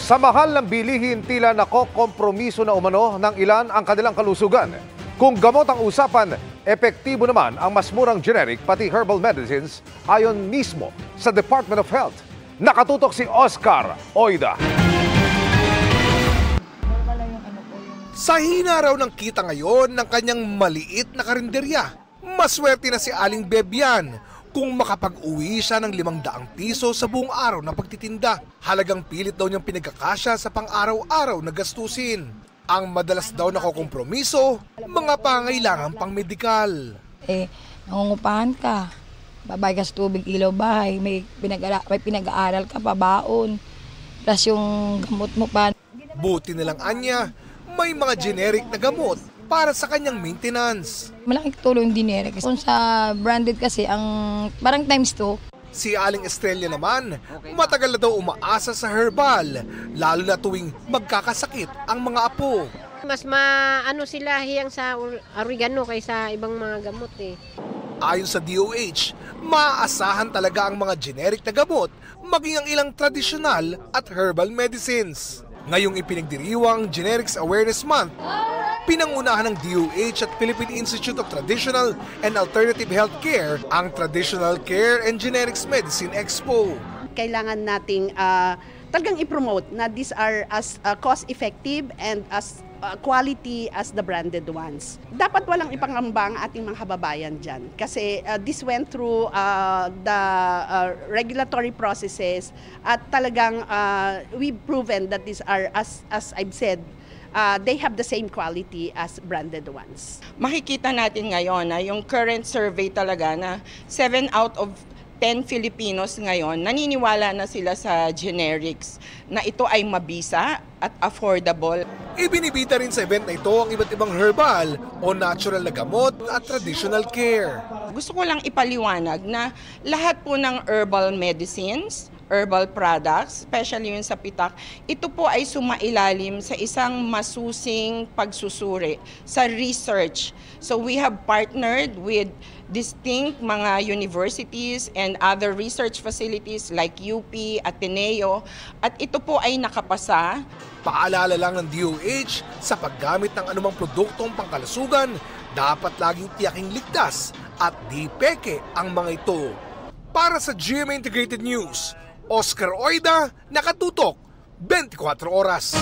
Sa mahal ng bilihin, tila nakokompromiso na umano ng ilan ang kanilang kalusugan. Kung gamot ang usapan, epektibo naman ang mas murang generic pati herbal medicines ayon mismo sa Department of Health. Nakatutok si Oscar Oida. Sa hina raw ng kita ngayon ng kanyang maliit na karinderya, maswerte na si Aling Bebian kung makapag-uwi siya ng 500 piso sa buong araw na pagtitinda. Halagang pilit daw niyang pinagkakasya sa pang-araw-araw na gastusin. Ang madalas daw nakokompromiso, mga pangailangan pang medikal. Nangungupahan ka, babay ka sa tubig, ilaw, bahay, may pinag-aaral ka, pabaon, plus yung gamot mo pa. Buti nilang anya, may mga generic na gamot para sa kanyang maintenance. Malaking tulong yung generic. Kung sa branded kasi, ang parang times 2. Si Aling Estrella naman, matagal na daw umaasa sa herbal, lalo na tuwing magkakasakit ang mga apo. Mas maano sila hiyang sa oregano kaysa ibang mga gamot eh. Ayon sa DOH, maaasahan talaga ang mga generic na gamot, maging ang ilang tradisyonal at herbal medicines. Ngayong ipinagdiriwang Generics Awareness Month, pinangunahan ng DOH at Philippine Institute of Traditional and Alternative Healthcare ang Traditional Care and Generics Medicine Expo. Kailangan nating talagang i-promote na these are as cost-effective and as quality as the branded ones. Dapat walang ipangamba ang ating mga kababayan dyan kasi this went through the regulatory processes at talagang we've proven that these are, as I've said, they have the same quality as branded ones. Makikita natin ngayon na yung current survey talaga na 7 out of 10 Filipinos ngayon naniniwala na sila sa generics na ito ay mabisa at affordable. Ibinibita rin sa event na ito ang iba't ibang herbal o natural na gamot at traditional care. Gusto ko lang ipaliwanag na lahat po ng herbal medicines, herbal products, especially yung sa pitak, ito po ay sumailalim sa isang masusing pagsusuri sa research. So we have partnered with distinct mga universities and other research facilities like UP, Ateneo, at ito po ay nakapasa. Paalala lang ng DOH sa paggamit ng anumang produktong pangkalusugan, dapat laging tiyaking ligtas at di peke ang mga ito. Para sa GMA Integrated News, Oscar Oida, nakatutok, 24 oras.